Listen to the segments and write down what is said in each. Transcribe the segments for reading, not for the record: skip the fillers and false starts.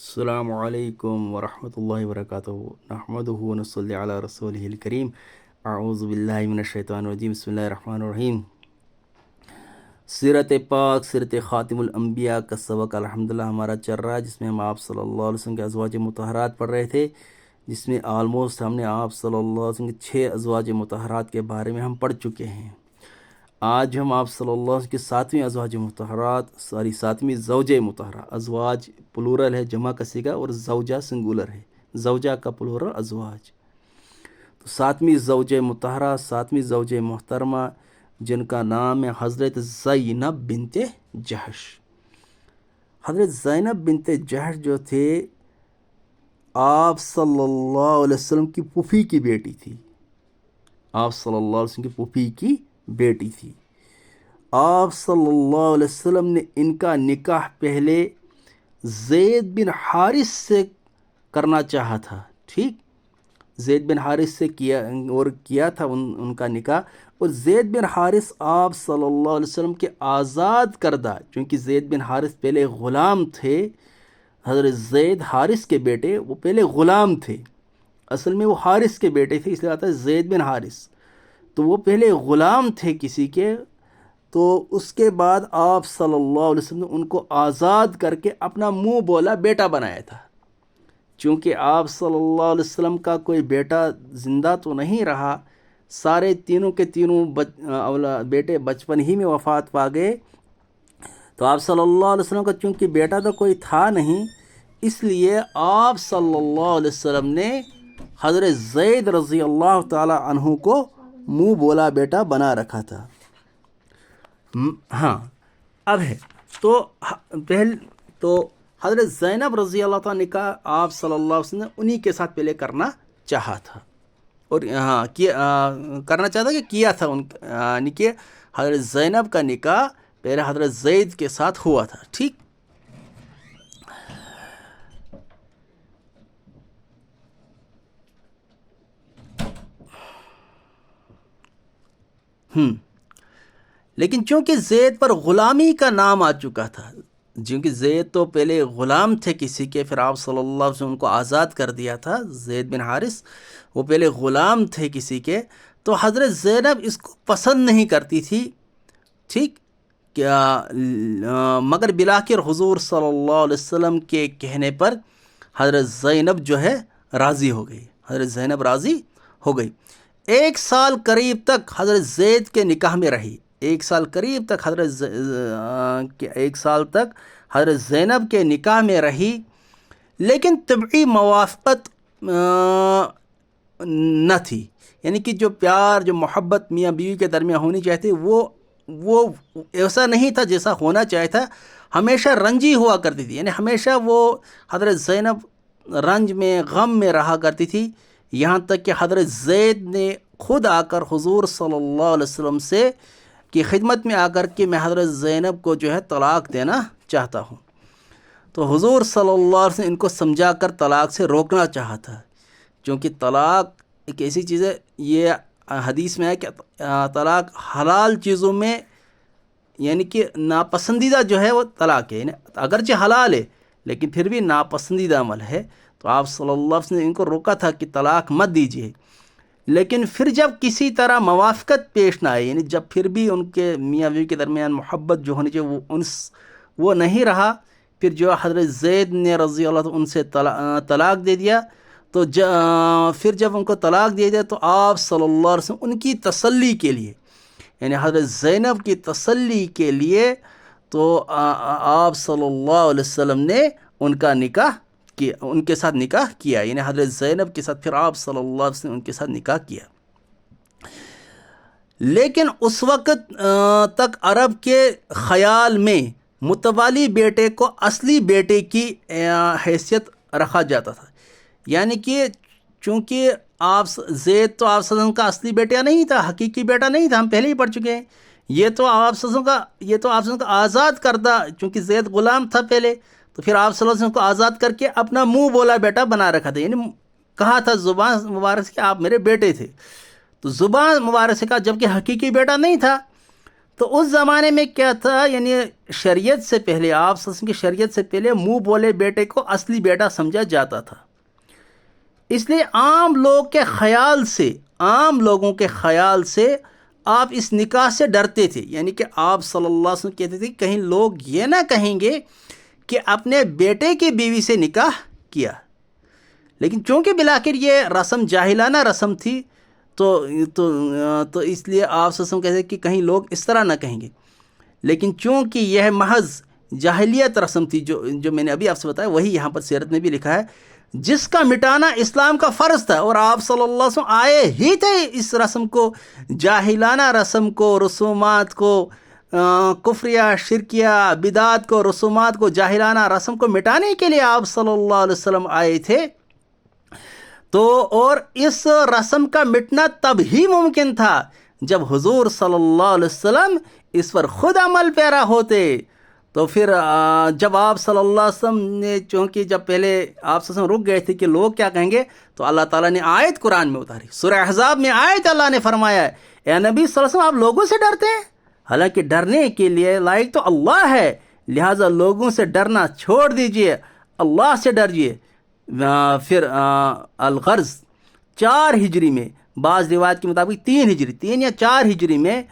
السلام علیکم ورحمۃ اللہ وبرکاتہ نحمدہ ونصلی علی رسولہ الکریم اعوذ باللہ من الشیطان الرجیم بسم اللہ الرحمن الرحیم۔ سیرت پاک سیرت خاتم الانبیاء کا سبق الحمدللہ ہمارا چل رہا ہے، جس میں ہم آپ صلی اللہ علیہ وسلم کے ازواج مطہرات پڑھ رہے تھے، جس میں آلموسٹ ہم نے آپ صلی اللہ علیہ وسلم کے 6 ازواج مطہرات کے بارے میں ہم پڑھ چکے ہیں۔ آج ہم آپ صلی اللہ علیہ وسلم کے 7ویں ازواج مطہرات 7ویں زوجہ مطہرہ، ازواج پلورل ہے، جمع کا صیغہ، اور زوجہ سنگولر ہے، زوجہ کا پلورل ازواج۔ تو 7ویں زوجہ مطہرہ، 7ویں زوجہ محترمہ، جن کا نام ہے حضرت زینب بنت جحش۔ حضرت زینب بنت جحش جو تھے آپ صلی اللہ علیہ وسلم کی پھوپھی کی بیٹی تھی، آپ صلی اللہ علیہ وسلم کی پھوپھی کی بیٹی تھی۔ آپ صلی اللہ علیہ وسلم نے ان کا نکاح پہلے زید بن حارث سے کرنا چاہا تھا، ٹھیک، زید بن حارث سے کیا تھا ان کا نکاح، اور زید بن حارث آپ صلی اللہ علیہ وسلم کے آزاد کردہ، چونکہ زید بن حارث پہلے غلام تھے، حضرت زید حارث کے بیٹے وہ پہلے غلام تھے، اصل میں وہ حارث کے بیٹے تھے، اس لیے آتا ہے زید بن حارث، تو وہ پہلے غلام تھے کسی کے، تو اس کے بعد آپ صلی اللہ علیہ وسلم نے ان کو آزاد کر کے اپنا منہ بولا بیٹا بنایا تھا۔ چونکہ آپ صلی اللہ علیہ وسلم کا کوئی بیٹا زندہ تو نہیں رہا، سارے تینوں کے تینوں بیٹے بچپن ہی میں وفات پا گئے، تو آپ صلی اللہ علیہ وسلم کا چونکہ بیٹا تو کوئی تھا نہیں، اس لیے آپ صلی اللہ علیہ وسلم نے حضرت زید رضی اللہ تعالی عنہ کو منہ بولا بیٹا بنا رکھا تھا۔ ہاں اب ہے تو حضرت زینب رضی اللہ تعالیٰ نکاح آپ صلی اللہ علیہ وسلم نے انہی کے ساتھ پہلے کرنا چاہا تھا، اور کرنا چاہتا کہ کیا تھا، یعنی کہ حضرت زینب کا نکاح پہلے حضرت زید کے ساتھ ہوا تھا، ٹھیک۔ لیکن چونکہ زید پر غلامی کا نام آ چکا تھا، چونکہ زید تو پہلے غلام تھے کسی کے، پھر آپ صلی اللہ علیہ وسلم ان کو آزاد کر دیا تھا، زید بن حارث وہ پہلے غلام تھے کسی کے، تو حضرت زینب اس کو پسند نہیں کرتی تھی، ٹھیک، کیا مگر بالآخر حضور صلی اللہ علیہ وسلم کے کہنے پر حضرت زینب جو ہے راضی ہو گئی، حضرت زینب راضی ہو گئی۔ 1 سال قریب تک حضرت زید کے نکاح میں رہی، 1 سال قریب تک ایک سال تک حضرت زینب کے نکاح میں رہی، لیکن طبعی موافقت نہ تھی، یعنی کہ جو پیار جو محبت میاں بیوی کے درمیان ہونی چاہتی وہ ایسا نہیں تھا جیسا ہونا چاہیے تھا، ہمیشہ رنجی ہوا کرتی تھی، یعنی ہمیشہ وہ حضرت زینب رنج میں غم میں رہا کرتی تھی، یہاں تک کہ حضرت زید نے خود آ کر حضور صلی اللہ علیہ وسلم سے کی خدمت میں آ کر کہ میں حضرت زینب کو جو ہے طلاق دینا چاہتا ہوں، تو حضور صلی اللہ علیہ وسلم ان کو سمجھا کر طلاق سے روکنا چاہا تھا، چونکہ طلاق ایک ایسی چیز ہے، یہ حدیث میں ہے کہ طلاق حلال چیزوں میں یعنی کہ ناپسندیدہ جو ہے وہ طلاق ہے، یعنی اگرچہ حلال ہے لیکن پھر بھی ناپسندیدہ عمل ہے، تو آپ صلی اللہ علیہ وسلم نے ان کو روکا تھا کہ طلاق مت دیجیے، لیکن پھر جب کسی طرح موافقت پیش نہ آئی، یعنی جب پھر بھی ان کے میاں بیوی کے درمیان محبت جو ہونی چاہیے وہ نہیں رہا، پھر جو حضرت زید نے رضی اللہ عنہ ان سے طلاق دے دیا، تو پھر جب ان کو طلاق دیا دیا تو آپ صلی اللہ علیہ وسلم ان کی تسلی کے لیے، یعنی حضرت زینب کی تسلی کے لیے، تو آپ صلی اللہ علیہ وسلم نے ان کا نکاح کیا، ان کے ساتھ نکاح کیا، یعنی حضرت زینب کے ساتھ پھر آپ صلی اللہ علیہ وسلم ان کے ساتھ نکاح کیا۔ لیکن اس وقت تک عرب کے خیال میں متوالی بیٹے کو اصلی بیٹے کی حیثیت رکھا جاتا تھا، یعنی کہ چونکہ زید تو آپ صلی اللہ علیہ وسلم کا اصلی بیٹا نہیں تھا، حقیقی بیٹا نہیں تھا، ہم پہلے ہی پڑھ چکے ہیں، یہ تو آپ صلی اللہ علیہ وسلم کا آزاد کردہ، چونکہ زید غلام تھا پہلے، تو پھر آپ صلی اللہ علیہ وسلم کو آزاد کر کے اپنا منہ بولا بیٹا بنا رکھا تھا، یعنی کہا تھا زبان مبارک سے کہ آپ میرے بیٹے تھے، تو زبان مبارک سے کہا، جبکہ حقیقی بیٹا نہیں تھا، تو اس زمانے میں کیا تھا، یعنی شریعت سے پہلے، آپ صلی اللہ علیہ وسلم کی شریعت سے پہلے منہ بولے بیٹے کو اصلی بیٹا سمجھا جاتا تھا. اس لیے عام لوگوں کے خیال سے آپ اس نکاح سے ڈرتے تھے. یعنی کہ آپ صلی اللہ علیہ وسلم کہتے تھے کہ کہیں لوگ یہ نہ کہیں گے کہ اپنے بیٹے کی بیوی سے نکاح کیا. لیکن چونکہ بالآخر یہ رسم جاہلانہ رسم تھی تو اس لیے آپ صلی اللہ علیہ وسلم کہتے ہیں کہ کہیں لوگ اس طرح نہ کہیں گے. لیکن چونکہ یہ محض جاہلیت رسم تھی، جو میں نے ابھی آپ سے بتایا، وہی یہاں پر سیرت میں بھی لکھا ہے، جس کا مٹانا اسلام کا فرض تھا. اور آپ صلی اللہ علیہ وسلم آئے ہی تھے اس رسم کو، جاہلانہ رسم کو، رسومات کو، کفریہ شرکیہ بدعات کو، رسومات کو، جاہلانہ رسم کو مٹانے کے لیے آپ صلی اللہ علیہ وسلم آئے تھے. تو اور اس رسم کا مٹنا تب ہی ممکن تھا جب حضور صلی اللہ علیہ وسلم اس پر خود عمل پیرا ہوتے. تو پھر جب آپ صلی اللہ علیہ وسلم نے، چونکہ جب پہلے آپ صلی اللہ علیہ وسلم رک گئے تھے کہ لوگ کیا کہیں گے، تو اللہ تعالیٰ نے آیت قرآن میں اتاری. سورہ احزاب میں آیت اللہ نے فرمایا ہے، اے نبی صلی اللہ علیہ وسلم آپ لوگوں سے ڈرتے ہیں، حالانکہ ڈرنے کے لیے لائق تو اللہ ہے، لہٰذا لوگوں سے ڈرنا چھوڑ دیجئے، اللہ سے ڈریے. پھر الغرض 4 ہجری میں، بعض روایت کے مطابق 3 ہجری، 3 یا 4 ہجری میں،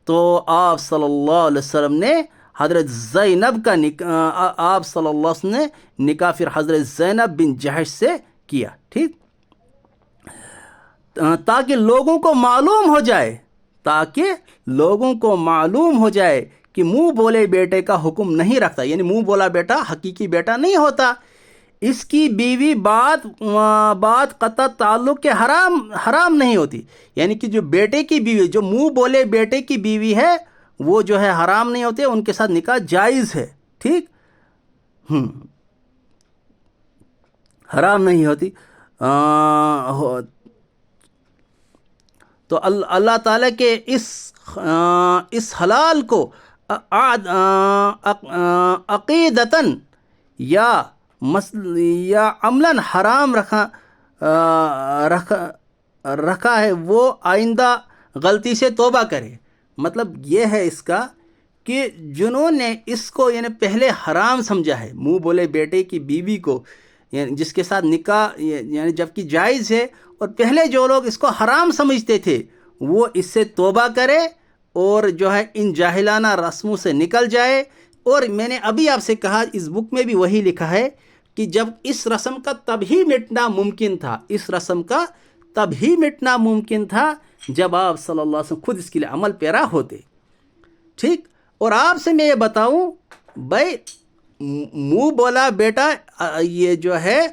تو آپ صلی اللہ علیہ وسلم نے حضرت زینب کا آپ صلی اللہ علیہ وسلم نے نکاح پھر حضرت زینب بن جہش سے کیا. ٹھیک، تاکہ لوگوں کو معلوم ہو جائے کہ منہ بولے بیٹے کا حکم نہیں رکھتا. یعنی منہ بولا بیٹا حقیقی بیٹا نہیں ہوتا. اس کی بیوی بات قطع تعلق کے حرام نہیں ہوتی. یعنی کہ جو بیٹے کی بیوی، جو منہ بولے بیٹے کی بیوی ہے، وہ جو ہے حرام نہیں ہوتے، ان کے ساتھ نکاح جائز ہے. ٹھیک، حرام نہیں ہوتی. تو اللہ تعالیٰ کے اس حلال کو عقیدتاً یا عملاً حرام رکھا ہے، وہ آئندہ غلطی سے توبہ کرے. مطلب یہ ہے اس کا کہ جنہوں نے اس کو یعنی پہلے حرام سمجھا ہے، منہ بولے بیٹے کی بیوی کو، یعنی جس کے ساتھ نکاح یعنی جبکہ جائز ہے، اور پہلے جو لوگ اس کو حرام سمجھتے تھے وہ اس سے توبہ کرے اور جو ہے ان جاہلانہ رسموں سے نکل جائے. اور میں نے ابھی آپ سے کہا، اس بک میں بھی وہی لکھا ہے کہ جب اس رسم کا تب ہی مٹنا ممکن تھا، جب آپ صلی اللہ علیہ وسلم خود اس کے لیے عمل پیرا ہوتے. ٹھیک، اور آپ سے میں یہ بتاؤں بھائی، منہ بولا بیٹا یہ جو ہے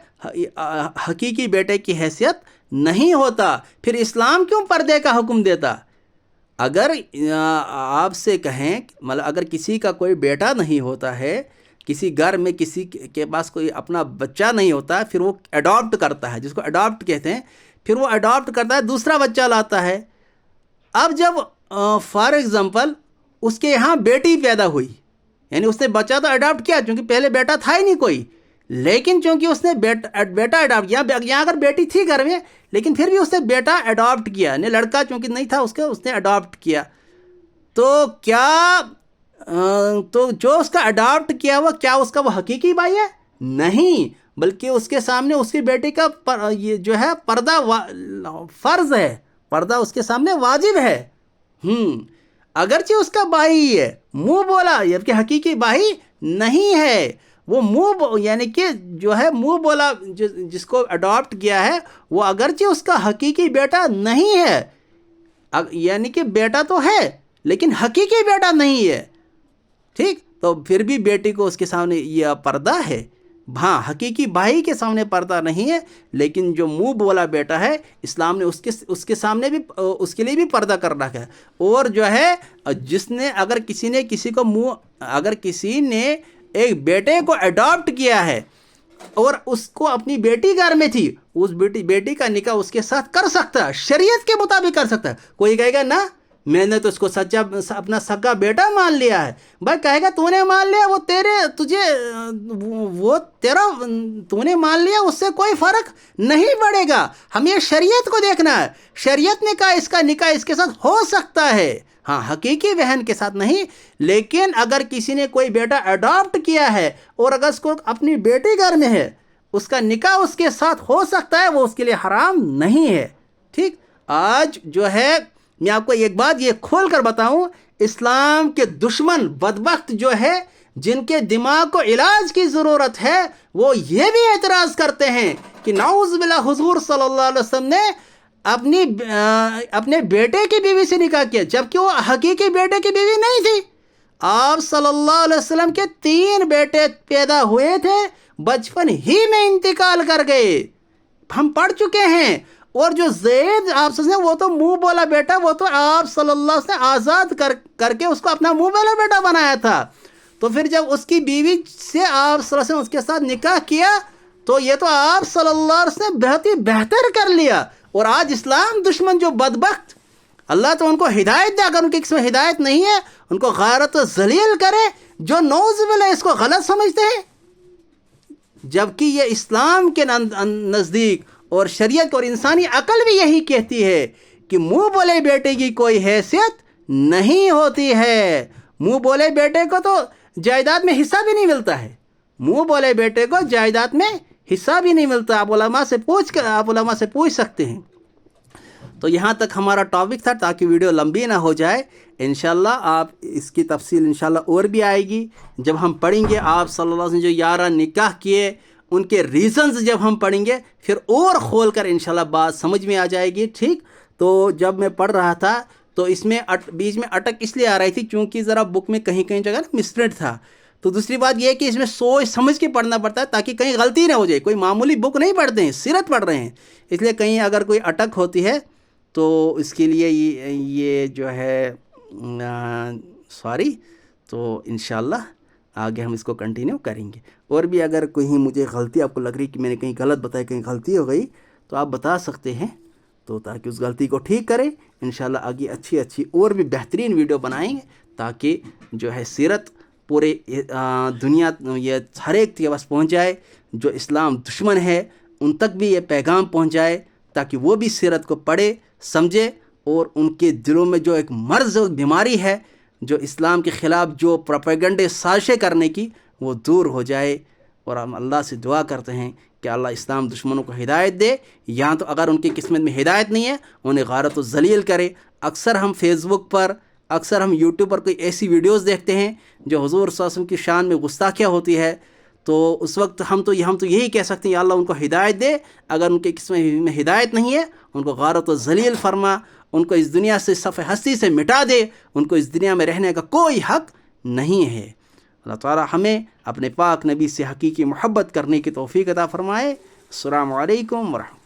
حقیقی بیٹے کی حیثیت نہیں ہوتا. پھر اسلام کیوں پردے کا حکم دیتا؟ اگر آپ سے کہیں، مطلب اگر کسی کا کوئی بیٹا نہیں ہوتا ہے، کسی گھر میں کسی کے پاس کوئی اپنا بچہ نہیں ہوتا، پھر وہ اڈاپٹ کرتا ہے، جس کو اڈاپٹ کہتے ہیں، پھر وہ اڈاپٹ کرتا ہے، دوسرا بچہ لاتا ہے. اب جب فار ایگزامپل اس کے یہاں بیٹی پیدا ہوئی، یعنی اس نے بچہ تو اڈاپٹ کیا، چونکہ پہلے بیٹا تھا ہی نہیں کوئی، لیکن چونکہ اس نے بیٹا اڈاپٹ کیا، یہاں اگر بیٹی تھی گھر میں لیکن پھر بھی اس نے بیٹا اڈاپٹ کیا، یعنی لڑکا چونکہ نہیں تھا اس نے اڈاپٹ کیا. تو جو اس کا اڈاپٹ کیا ہوا، کیا اس کا وہ حقیقی بھائی ہے؟ نہیں، بلکہ اس کے سامنے اس کی بیٹی کا یہ جو ہے پردہ فرض ہے، پردہ اس کے سامنے واجب ہے. اگرچہ اس کا بھائی ہے، منہ بولا، جبکہ حقیقی بھائی نہیں ہے. وہ یعنی کہ جو ہے منہ بولا جس کو اڈاپٹ کیا ہے، وہ اگرچہ اس کا حقیقی بیٹا نہیں ہے، یعنی کہ بیٹا تو ہے لیکن حقیقی بیٹا نہیں ہے. ٹھیک، تو پھر بھی بیٹی کو اس کے سامنے یہ پردہ ہے. ہاں، حقیقی بھائی کے سامنے پردہ نہیں ہے، لیکن جو منہ بولا بیٹا ہے، اسلام نے اس کے سامنے بھی اس کے لیے بھی پردہ کر رکھا ہے. اور جو ہے اگر کسی نے ایک بیٹے کو اڈاپٹ کیا ہے اور اس کو اپنی بیٹی گھر میں تھی، اس بیٹی کا نکاح اس کے ساتھ کر سکتا ہے، شریعت کے مطابق کر سکتا ہے. کوئی کہے گا نا میں نے تو اس کو اپنا سگا بیٹا مان لیا ہے. بھائی کہے گا تو نے مان لیا، تو نے مان لیا، اس سے کوئی فرق نہیں پڑے گا. ہمیں شریعت کو دیکھنا ہے. شریعت نے کہا اس کا نکاح اس کے ساتھ ہو سکتا ہے. ہاں حقیقی بہن کے ساتھ نہیں، لیکن اگر کسی نے کوئی بیٹا اڈاپٹ کیا ہے اور اگر اس کو اپنی بیٹی گھر میں ہے، اس کا نکاح اس کے ساتھ ہو سکتا ہے، وہ اس کے لیے حرام نہیں ہے. ٹھیک. آج جو ہے میں آپ کو ایک بات یہ کھول کر بتاؤں، اسلام کے دشمن بدبخت جو ہے جن کے دماغ کو علاج کی ضرورت ہے، وہ یہ بھی اعتراض کرتے ہیں کہ نعوذ باللہ حضور صلی اللہ علیہ وسلم نے اپنے بیٹے کی بیوی سے نکاح کیا، جبکہ وہ حقیقی بیٹے کی بیوی نہیں تھی. آپ صلی اللہ علیہ وسلم کے 3 بیٹے پیدا ہوئے تھے، بچپن ہی میں انتقال کر گئے، ہم پڑھ چکے ہیں. اور جو زید آپ سے وہ تو منہ بولا بیٹا، وہ تو آپ صلی اللہ علیہ وسلم آزاد کر کے اس کو اپنا منہ بولا بیٹا بنایا تھا. تو پھر جب اس کی بیوی سے آپ صلی اللہ علیہ وسلم اس کے ساتھ نکاح کیا تو یہ تو آپ صلی اللہ علیہ وسلم بہت ہی بہتر کر لیا. اور آج اسلام دشمن جو بدبخت، اللہ تو ان کو ہدایت دے، اگر ان کی قسم ہدایت نہیں ہے ان کو غارت و ذلیل کرے، جو نعوذ باللہ اس کو غلط سمجھتے ہیں، جبکہ یہ اسلام کے نزدیک اور شریعت اور انسانی عقل بھی یہی کہتی ہے کہ منہ بولے بیٹے کی کوئی حیثیت نہیں ہوتی ہے. منہ بولے بیٹے کو تو جائیداد میں حصہ بھی نہیں ملتا ہے، منہ بولے بیٹے کو جائیداد میں حصہ بھی نہیں ملتا. آپ علماء سے پوچھ سکتے ہیں. تو یہاں تک ہمارا ٹاپک تھا تاکہ ویڈیو لمبی نہ ہو جائے. انشاءاللہ آپ اس کی تفصیل انشاءاللہ اور بھی آئے گی جب ہم پڑھیں گے آپ صلی اللہ علیہ وسلم جو 11 نکاح کیے ان کے ریزنز جب ہم پڑھیں گے پھر اور کھول کر انشاءاللہ بات سمجھ میں آ جائے گی. ٹھیک. تو جب میں پڑھ رہا تھا تو اس میں بیچ میں اٹک اس لیے آ رہی تھی چونکہ ذرا بک میں کہیں جگہ مسپرنٹ تھا. تو دوسری بات یہ ہے کہ اس میں سوچ سمجھ کے پڑھنا پڑتا ہے تاکہ کہیں غلطی نہ ہو جائے. کوئی معمولی بک نہیں پڑھتے ہیں، سیرت پڑھ رہے ہیں، اس لیے کہیں اگر کوئی اٹک ہوتی ہے تو اس کے لیے یہ جو ہے سوری. تو انشاءاللہ آگے ہم اس کو کنٹینیو کریں گے. اور بھی اگر کہیں مجھے غلطی آپ کو لگ رہی کہ میں نے کہیں غلط بتایا، کہیں غلطی ہو گئی تو آپ بتا سکتے ہیں، تو تاکہ اس غلطی کو ٹھیک کریں. انشاءاللہ آگے اچھی اور بھی بہترین ویڈیو بنائیں گے تاکہ جو ہے سیرت پورے دنیا یہ ہر ایک کے پاس پہنچ جائے. جو اسلام دشمن ہے ان تک بھی یہ پیغام پہنچ جائے تاکہ وہ بھی سیرت کو پڑھے سمجھے اور ان کے دلوں میں جو ایک مرض و بیماری ہے جو اسلام کے خلاف جو پروپیگنڈے سازشیں کرنے کی، وہ دور ہو جائے. اور ہم اللہ سے دعا کرتے ہیں کہ اللہ اسلام دشمنوں کو ہدایت دے، یا تو اگر ان کی قسمت میں ہدایت نہیں ہے انہیں غارت و ذلیل کرے. اکثر ہم فیس بک پر، اکثر ہم یوٹیوب پر کوئی ایسی ویڈیوز دیکھتے ہیں جو حضور صلی اللہ علیہ وسلم کی شان میں گستاخیاں ہوتی ہے، تو اس وقت ہم تو یہی کہہ سکتے ہیں یا اللہ ان کو ہدایت دے. اگر ان کی قسمت میں ہدایت نہیں ہے ان کو غارت و ذلیل فرما، ان کو اس دنیا سے صف ہستی سے مٹا دے، ان کو اس دنیا میں رہنے کا کوئی حق نہیں ہے. اللہ تعالی ہمیں اپنے پاک نبی سے حقیقی محبت کرنے کی توفیق عطا فرمائے. السلام علیکم ورحمۃ اللہ.